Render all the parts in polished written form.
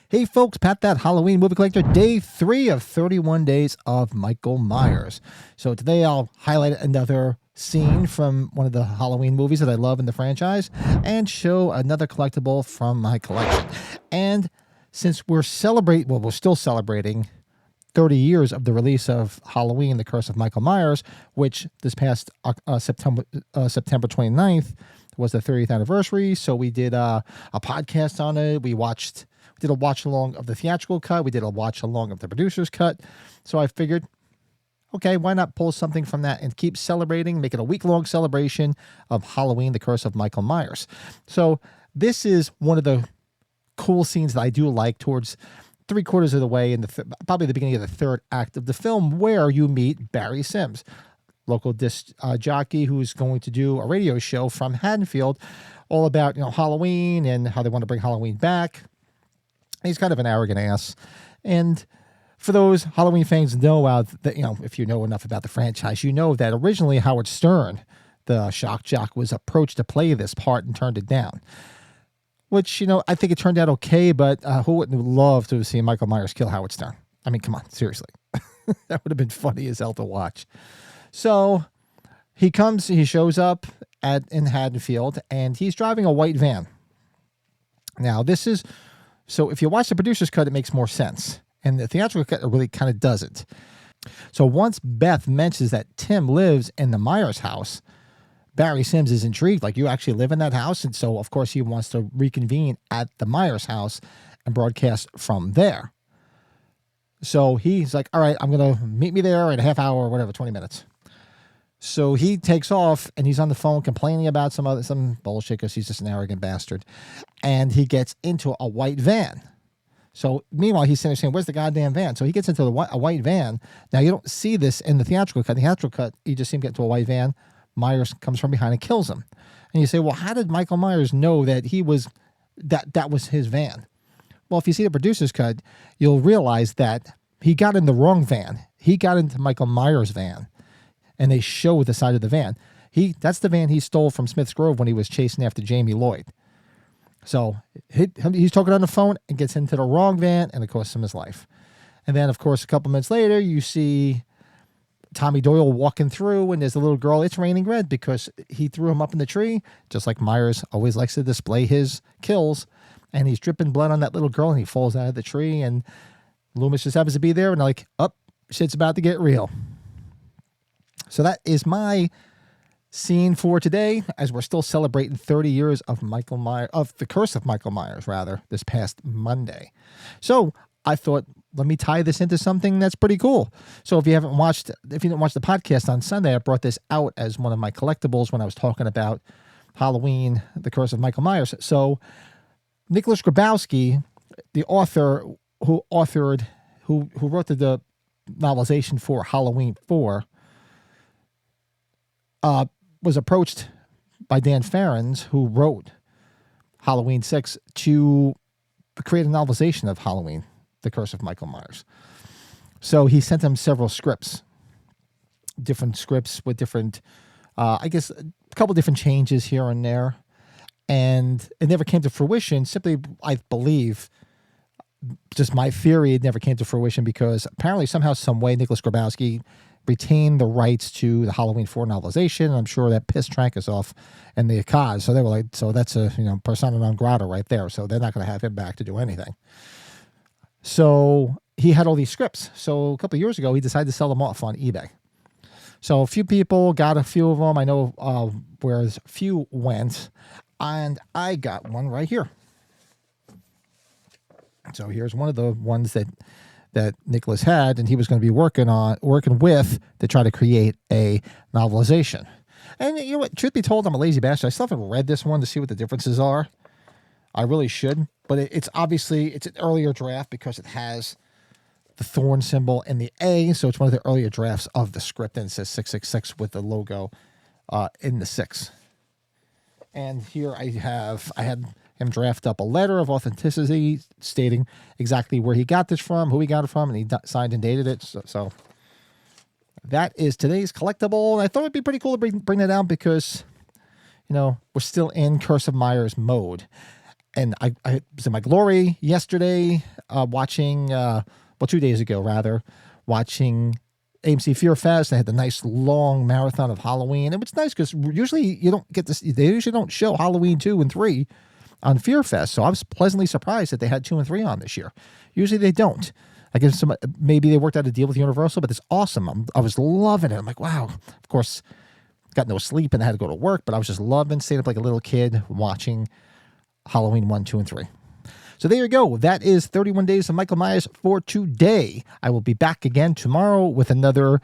Hey folks, Pat that Halloween movie collector, day 3 of 31 days of Michael Myers. So today I'll highlight another scene from one of the Halloween movies that I love in the franchise and show another collectible from my collection. And since we're still celebrating 30 years of the release of Halloween, The Curse of Michael Myers, which this past September 29th was the 30th anniversary. So we did a podcast on it. We did a watch along of the theatrical cut. We did a watch along of the producer's cut. So I figured, okay, why not pull something from that and keep celebrating, make it a week-long celebration of Halloween, The Curse of Michael Myers. So this is one of the cool scenes that I do like towards 3/4 of the way in probably the beginning of the third act of the film, where you meet Barry Sims, local disc jockey who's going to do a radio show from Haddonfield all about Halloween and how they want to bring Halloween back. He's kind of an arrogant ass. And for those Halloween fans know that, if you know enough about the franchise, you know that originally Howard Stern, the shock jock, was approached to play this part and turned it down. Which, I think it turned out okay, but who wouldn't love to have seen Michael Myers kill Howard Stern? I mean, come on, seriously. That would have been funny as hell to watch. So he shows up in Haddonfield, and he's driving a white van. Now, so if you watch the producer's cut, it makes more sense. And the theatrical cut really kind of doesn't. So once Beth mentions that Tim lives in the Myers house, Barry Sims is intrigued, like, you actually live in that house? And so, of course, he wants to reconvene at the Myers house and broadcast from there. So he's like, all right, I'm going to meet me there in a half hour or whatever, 20 minutes. So he takes off, and he's on the phone complaining about some bullshit because he's just an arrogant bastard. And he gets into a white van. So meanwhile, he's sitting there saying, where's the goddamn van? So he gets into a white van. Now, you don't see this in the theatrical cut. In the theatrical cut, you just see him get into a white van. Myers comes from behind and kills him. And you say, well, how did Michael Myers know that that was his van? Well, if you see the producer's cut, you'll realize that he got in the wrong van. He got into Michael Myers' van. And they show the side of the van. That's the van he stole from Smith's Grove when he was chasing after Jamie Lloyd. So he's talking on the phone and gets into the wrong van, and it costs him his life. And then, of course, a couple minutes later, you see Tommy Doyle walking through, and there's a little girl. It's raining red because he threw him up in the tree, just like Myers always likes to display his kills. And he's dripping blood on that little girl, and he falls out of the tree. And Loomis just happens to be there, and like, shit's about to get real. So that is my scene for today, as we're still celebrating 30 years of The Curse of Michael Myers, this past Monday. So I thought, let me tie this into something that's pretty cool. So if you didn't watch the podcast on Sunday, I brought this out as one of my collectibles when I was talking about Halloween, The Curse of Michael Myers. So Nicholas Grabowski, the author who wrote the novelization for Halloween 4, was approached by Dan Farrens, who wrote Halloween 6, to create a novelization of Halloween, The Curse of Michael Myers. So he sent him several different scripts with different, a couple different changes here and there. And it never came to fruition. Simply, I believe, just my theory, it never came to fruition because apparently somehow, some way, Nicholas Grabowski retained the rights to the Halloween 4 novelization. And I'm sure that pissed Trancas off and the Akaz. So they were like, so that's a persona non grata right there. So they're not going to have him back to do anything. So he had all these scripts. So a couple of years ago, he decided to sell them off on eBay. So a few people got a few of them. I know where a few went. And I got one right here. So here's one of the ones that Nicholas had, and he was going to be working with to try to create a novelization. And you know what? Truth be told, I'm a lazy bastard. I still haven't read this one to see what the differences are. I really should, but it's obviously an earlier draft because it has the thorn symbol and the A, so it's one of the earlier drafts of the script, and it says 666 with the logo in the 6. And here I had him draft up a letter of authenticity stating exactly where he got this from, who he got it from, and he signed and dated it. So that is today's collectible. And I thought it'd be pretty cool to bring that out because, we're still in Curse of Myers mode. And I was in my glory yesterday watching, 2 days ago, rather, watching AMC Fear Fest. They had the nice long marathon of Halloween. And it's nice because usually you don't get this, they usually don't show Halloween 2 and 3 on Fear Fest. So I was pleasantly surprised that they had 2 and 3 on this year. Usually they don't. I guess maybe they worked out a deal with Universal, but it's awesome. I was loving it. I'm like, wow. Of course, got no sleep and I had to go to work, but I was just loving staying up like a little kid watching Halloween 1, 2, and 3. So there you go. That is 31 Days of Michael Myers for today. I will be back again tomorrow with another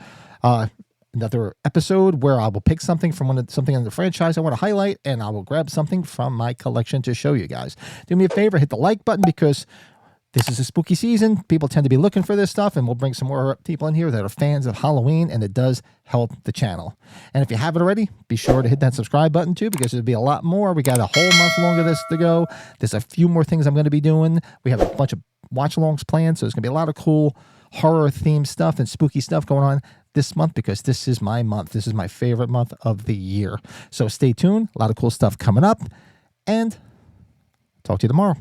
episode where I will pick something from something in the franchise I want to highlight, and I will grab something from my collection to show you guys. Do me a favor, hit the like button, because this is a spooky season. People tend to be looking for this stuff, and we'll bring some more people in here that are fans of Halloween, and it does help the channel. And if you haven't already, be sure to hit that subscribe button too, because there'll be a lot more. We got a whole month longer of this to go. There's a few more things I'm going to be doing. We have a bunch of watch-alongs planned, so there's going to be a lot of cool horror-themed stuff and spooky stuff going on this month, because this is my month. This is my favorite month of the year. So stay tuned. A lot of cool stuff coming up, and talk to you tomorrow.